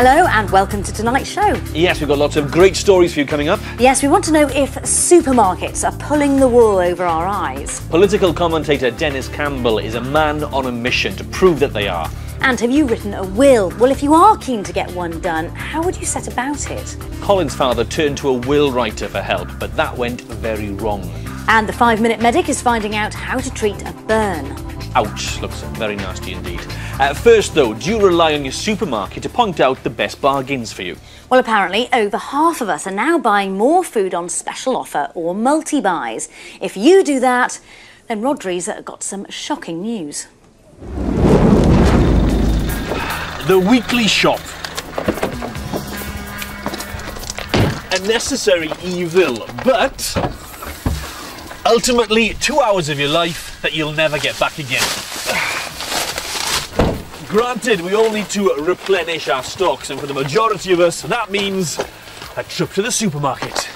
Hello and welcome to tonight's show. Yes, we've got lots of great stories for you coming up. Yes, we want to know if supermarkets are pulling the wool over our eyes. Political commentator Denis Campbell is a man on a mission to prove that they are. And have you written a will? Well, if you are keen to get one done, how would you set about it? Colin's father turned to a will writer for help, but that went very wrong. And the 5-minute medic is finding out how to treat a burn. Ouch, looks very nasty indeed. First though, do you rely on your supermarket to point out the best bargains for you? Well, apparently over half of us are now buying more food on special offer or multi-buys. If you do that, then Rodri's got some shocking news. The weekly shop. A necessary evil, but ultimately 2 hours of your life that you'll never get back again. Granted, we all need to replenish our stocks, and for the majority of us, that means a trip to the supermarket.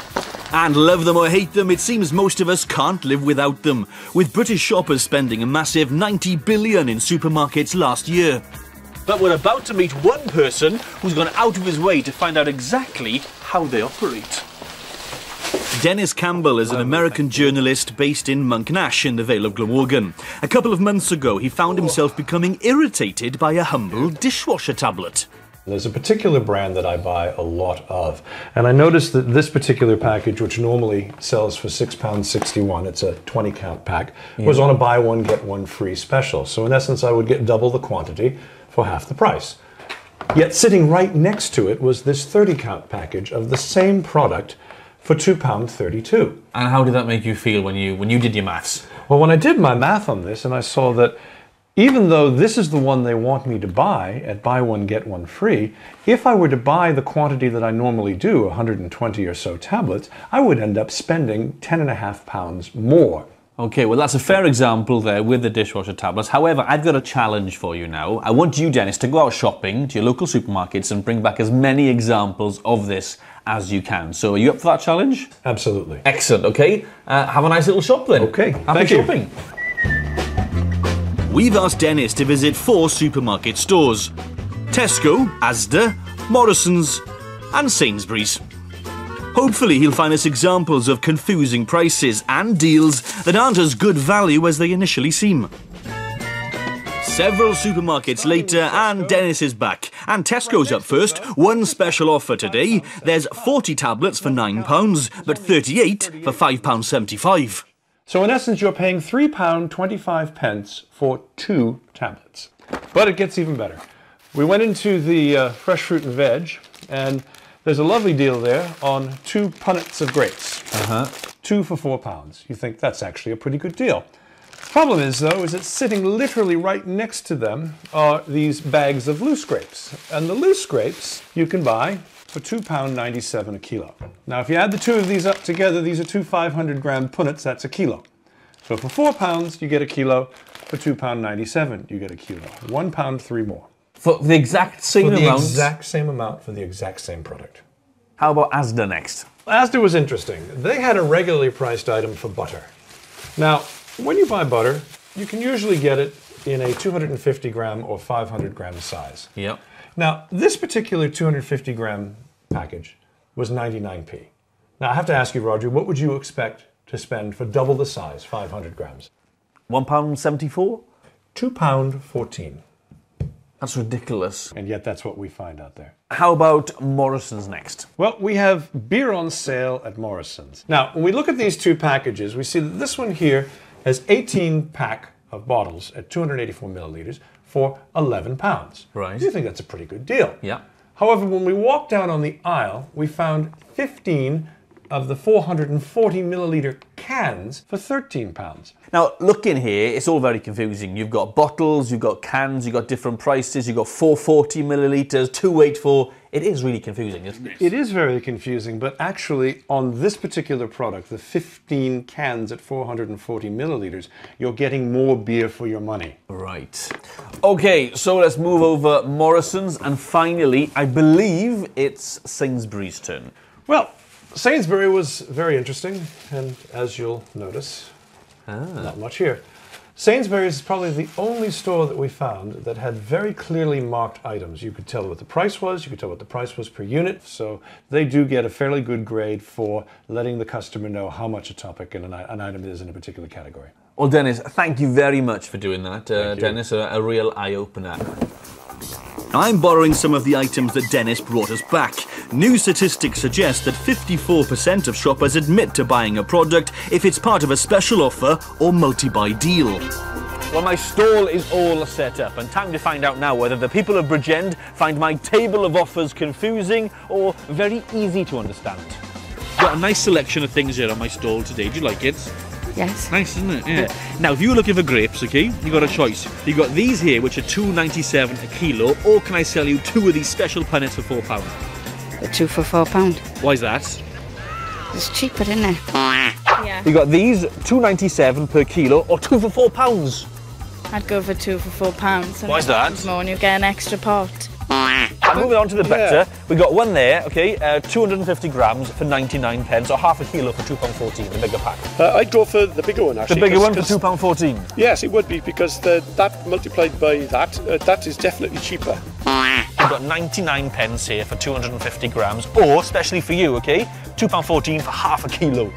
And love them or hate them, it seems most of us can't live without them, with British shoppers spending a massive $90 billion in supermarkets last year. But we're about to meet one person who's gone out of his way to find out exactly how they operate. Denis Campbell is an American journalist based in Monknash in the Vale of Glamorgan. A couple of months ago, he found himself becoming irritated by a humble dishwasher tablet. There's a particular brand that I buy a lot of, and I noticed that this particular package, which normally sells for £6.61, it's a 20-count pack, was on a buy one, get one free special. So in essence, I would get double the quantity for half the price. Yet sitting right next to it was this 30-count package of the same product for £2.32. And how did that make you feel when you did your maths? Well, when I did my math on this and I saw that even though this is the one they want me to buy at buy one, get one free, if I were to buy the quantity that I normally do, 120 or so tablets, I would end up spending £10.50 more. Okay, well that's a fair example there with the dishwasher tablets. However, I've got a challenge for you now. I want you, Dennis, to go out shopping to your local supermarkets and bring back as many examples of this as you can. So are you up for that challenge? Absolutely. Excellent, okay. Have a nice little shop then. Okay, Happy shopping. We've asked Dennis to visit 4 supermarket stores: Tesco, Asda, Morrison's and Sainsbury's. Hopefully he'll find us examples of confusing prices and deals that aren't as good value as they initially seem. Several supermarkets later and Dennis is back. And Tesco's up first. One special offer today. There's 40 tablets for £9, but 38 for £5.75. So in essence, you're paying £3.25 for 2 tablets. But it gets even better. We went into the fresh fruit and veg, and there's a lovely deal there on 2 punnets of grapes. 2 for £4. You think that's actually a pretty good deal. The problem is, though, is that sitting literally right next to them are these bags of loose grapes. And the loose grapes you can buy for £2.97 a kilo. Now, if you add the 2 of these up together, these are 2 500-gram punnets, that's a kilo. So for £4, you get a kilo. For £2.97, you get a kilo. £1.03 more. For the exact same amount? For the exact same amount for the exact same product. How about Asda next? Asda was interesting. They had a regularly priced item for butter. Now, when you buy butter, you can usually get it in a 250-gram or 500-gram size. Yep. Now, this particular 250-gram package was 99p. Now, I have to ask you, Roger, what would you expect to spend for double the size, 500 grams? £1.74? £2.14. That's ridiculous. And yet that's what we find out there. How about Morrison's next? Well, we have beer on sale at Morrison's. Now, when we look at these 2 packages, we see that this one here has 18 pack of bottles at 284 milliliters for £11. Right. You think that's a pretty good deal. Yeah. However, when we walked down on the aisle, we found 15 of the 440 milliliter cans for £13. Now, look in here, it's all very confusing. You've got bottles, you've got cans, you've got different prices, you've got 440 millilitres, 284. It is really confusing, isn't it? It is very confusing, but actually on this particular product, the 15 cans at 440 milliliters, you're getting more beer for your money. Right. Okay, so let's move over Morrison's, and finally, I believe it's Sainsbury's turn. Well, Sainsbury was very interesting, and as you'll notice, not much here. Sainsbury's is probably the only store that we found that had very clearly marked items. You could tell what the price was, you could tell what the price was per unit, so they do get a fairly good grade for letting the customer know how much a topic and an item is in a particular category. Well, Dennis, thank you very much for doing that. Dennis, a real eye-opener. I'm borrowing some of the items that Dennis brought us back. New statistics suggest that 54% of shoppers admit to buying a product if it's part of a special offer or multi-buy deal. Well, my stall is all set up, and time to find out now whether the people of Bridgend find my table of offers confusing or very easy to understand. Got a nice selection of things here on my stall today. Do you like it? Yes. Nice, isn't it? Yeah. Now, if you were looking for grapes, okay, you got a choice. You got these here, which are $2.97 a kilo, or can I sell you 2 of these special punnets for £4? 2 for £4. Why is that? It's cheaper, isn't it? Yeah. You got these, $2.97 per kilo, or 2 for £4. I'd go for 2 for £4. Why is that? More and you get an extra pot. And moving on to the better, we got one there, okay, 250 grams for 99 pence, or half a kilo for £2.14, the bigger pack. I'd go for the bigger one, actually. The bigger one for £2.14? Yes, it would be, because that multiplied by that is definitely cheaper. We've got 99 pence here for 250 grams, or, especially for you, okay, £2.14 for half a kilo.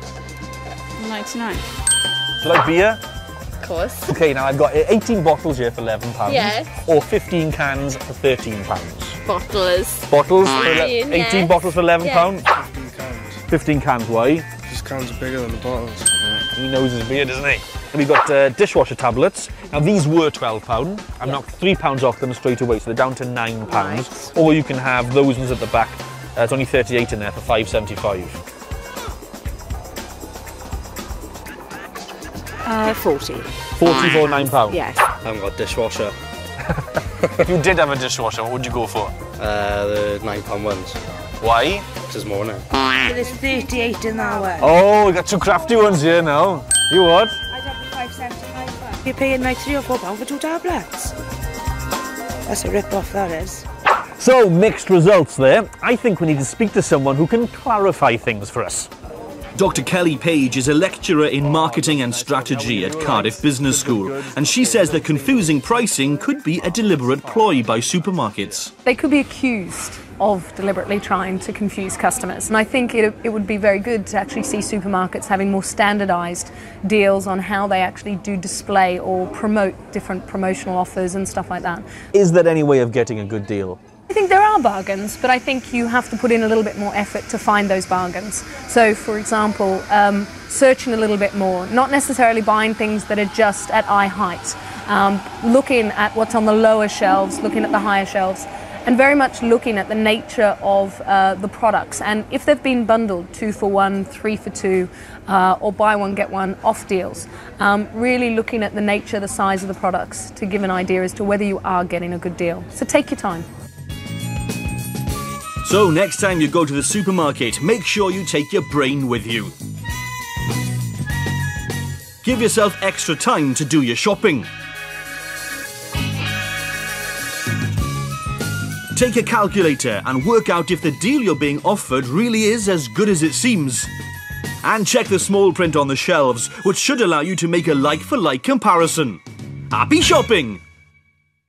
99. Do you like beer? Of course. Okay, now I've got 18 bottles here for £11. Yes. Or 15 cans for £13. Bottlers. Bottles? Fine, 18 yes. bottles for £11? Yes. 15 cans. 15 cans, why? These cans are bigger than the bottles. He knows his beer, doesn't he? We've got dishwasher tablets. Now these were £12. I've knocked £3 off them straight away, so they're down to £9. Right. Or you can have those ones at the back. It's only 38 in there for £5.75. 40. 40 for £9? Yes. I haven't got a dishwasher. If you did have a dishwasher, what would you go for? The £9 ones. Why? There's more now. There's 38 in that one. Oh, we got 2 crafty ones here now. You what? I'd have the 5.75. You're paying like £3 or £4 for 2 tablets. That's a rip-off, that is. So, mixed results there. I think we need to speak to someone who can clarify things for us. Dr. Kelly Page is a lecturer in marketing and strategy at Cardiff Business School, and she says that confusing pricing could be a deliberate ploy by supermarkets. They could be accused of deliberately trying to confuse customers, and I think it would be very good to actually see supermarkets having more standardised deals on how they actually do display or promote different promotional offers and stuff like that. Is there any way of getting a good deal? I think there are bargains, but I think you have to put in a little bit more effort to find those bargains. So, for example, searching a little bit more, not necessarily buying things that are just at eye height, looking at what's on the lower shelves, looking at the higher shelves, and very much looking at the nature of the products. And if they've been bundled 2 for 1, 3 for 2, or buy one get one off deals, really looking at the nature, the size of the products to give an idea as to whether you are getting a good deal. So take your time. So next time you go to the supermarket, make sure you take your brain with you. Give yourself extra time to do your shopping. Take a calculator and work out if the deal you're being offered really is as good as it seems. And check the small print on the shelves, which should allow you to make a like-for-like comparison. Happy shopping!